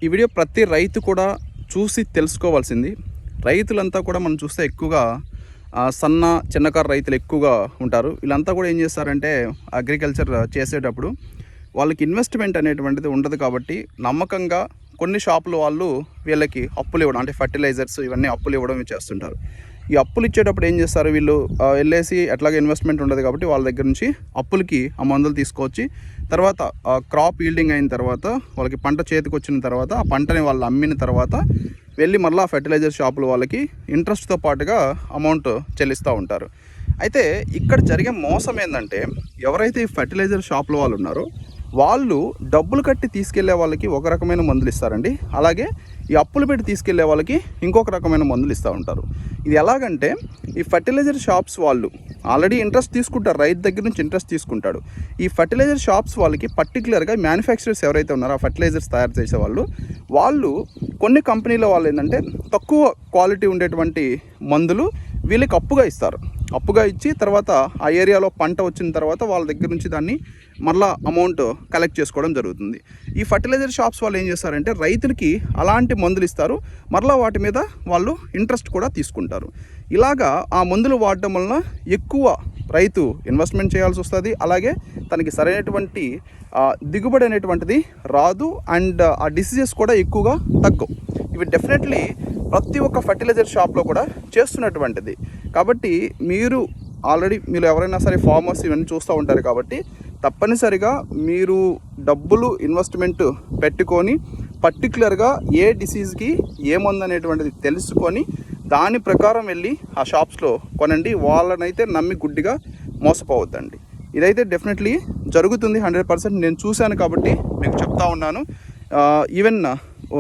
ఈ వీడియో ప్రతి రైతు కూడా చూసి తెలుసుకోవాల్సింది. రైతులంతా కూడా మనం చూస్తే ఎక్కువగా సన్న చిన్నకారు రైతులు ఎక్కువగా ఉంటారు. వీళ్ళంతా కూడా ఏం చేస్తారంటే అగ్రికల్చర్ చేసేటప్పుడు వాళ్ళకి ఇన్వెస్ట్మెంట్ అనేటువంటిది ఉండదు. కాబట్టి నమ్మకంగా కొన్ని షాపులు వాళ్ళు వీళ్ళకి అప్పులు ఇవ్వడం, అంటే ఫర్టిలైజర్స్ ఇవన్నీ అప్పులు ఇవ్వడం చేస్తుంటారు. ఈ అప్పులు ఇచ్చేటప్పుడు ఏం చేస్తారు, వీళ్ళు వెళ్ళేసి ఎట్లాగే ఇన్వెస్ట్మెంట్ ఉండదు కాబట్టి వాళ్ళ దగ్గర నుంచి అప్పులకి ఆ మందులు తీసుకొచ్చి తర్వాత క్రాప్ ఈల్డింగ్ అయిన తర్వాత వాళ్ళకి పంట చేతికి వచ్చిన తర్వాత ఆ పంటని వాళ్ళు అమ్మిన తర్వాత వెళ్ళి మళ్ళీ ఫర్టిలైజర్ షాపులు వాళ్ళకి ఇంట్రెస్ట్తో పాటుగా అమౌంట్ చెల్లిస్తూ ఉంటారు. అయితే ఇక్కడ జరిగే మోసం ఏంటంటే, ఎవరైతే ఈ ఫర్టిలైజర్ షాపుల వాళ్ళు ఉన్నారో వాళ్ళు డబ్బులు కట్టి తీసుకెళ్లే వాళ్ళకి ఒక రకమైన మందులు ఇస్తారండి. అలాగే ఈ అప్పులు పెట్టి తీసుకెళ్లే వాళ్ళకి ఇంకొక రకమైన మందులు ఇస్తూ ఉంటారు. ఇది ఎలాగంటే, ఈ ఫర్టిలైజర్ షాప్స్ వాళ్ళు ఆల్రెడీ ఇంట్రెస్ట్ తీసుకుంటారు, రైతు దగ్గర నుంచి ఇంట్రెస్ట్ తీసుకుంటాడు. ఈ ఫర్టిలైజర్ షాప్స్ వాళ్ళకి పర్టికులర్గా మ్యానుఫ్యాక్చరర్స్ ఎవరైతే ఉన్నారో ఆ ఫర్టిలైజర్స్ తయారు చేసే వాళ్ళు కొన్ని కంపెనీల వాళ్ళు ఏంటంటే తక్కువ క్వాలిటీ ఉండేటువంటి మందులు వీళ్ళకి అప్పుగా ఇస్తారు. అప్పుగా ఇచ్చి తర్వాత ఆ ఏరియాలో పంట వచ్చిన తర్వాత వాళ్ళ దగ్గర నుంచి దాన్ని మళ్ళీ అమౌంట్ కలెక్ట్ చేసుకోవడం జరుగుతుంది. ఈ ఫర్టిలైజర్ షాప్స్ వాళ్ళు ఏం చేస్తారంటే రైతులకి అలాంటి మందులు ఇస్తారు, మరలా వాటి మీద వాళ్ళు ఇంట్రెస్ట్ కూడా తీసుకుంటారు. ఇలాగా ఆ మందులు వాడటం వలన ఎక్కువ రైతు ఇన్వెస్ట్మెంట్ చేయాల్సి వస్తుంది. అలాగే తనకి సరైనటువంటి దిగుబడి అనేటువంటిది రాదు. అండ్ ఆ డిసీజెస్ కూడా ఎక్కువగా తగ్గవు. ఇవి డెఫినెట్లీ ప్రతి ఒక్క ఫర్టిలైజర్ షాప్లో కూడా చేస్తున్నటువంటిది. కాబట్టి మీరు ఎవరైనా సరే ఫార్మర్స్ ఇవన్నీ చూస్తూ ఉంటారు. కాబట్టి తప్పనిసరిగా మీరు డబ్బులు ఇన్వెస్ట్మెంట్ పెట్టుకొని పర్టికులర్గా ఏ డిసీజ్కి ఏ మందు అనేటువంటిది తెలుసుకొని దాని ప్రకారం వెళ్ళి ఆ షాప్స్లో కొనండి. వాళ్ళనైతే నమ్మి గుడ్డిగా మోసపోవద్దండి. ఇదైతే డెఫినెట్లీ జరుగుతుంది 100%. నేను చూశాను కాబట్టి మీకు చెప్తా ఉన్నాను. ఈవెన్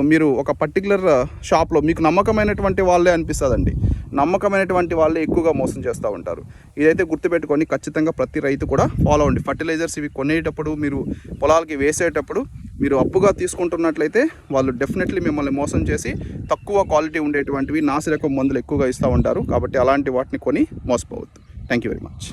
మీరు ఒక పర్టికులర్ షాప్లో మీకు నమ్మకమైనటువంటి వాళ్ళే అనిపిస్తుందండి, నమ్మకమైనటువంటి వాళ్ళే ఎక్కువగా మోసం చేస్తూ ఉంటారు. ఇదైతే గుర్తుపెట్టుకొని ఖచ్చితంగా ప్రతి రైతు కూడా ఫాలో అవ్వండి. ఫర్టిలైజర్స్ ఇవి కొనేటప్పుడు, మీరు పొలాలకి వేసేటప్పుడు మీరు అప్పుగా తీసుకుంటున్నట్లయితే వాళ్ళు డెఫినెట్లీ మిమ్మల్ని మోసం చేసి తక్కువ క్వాలిటీ ఉండేటువంటివి నాసిరకం మందులు ఎక్కువగా ఇస్తూ ఉంటారు. కాబట్టి అలాంటి వాటిని కొని మోసపోవద్దు. Thank you very much.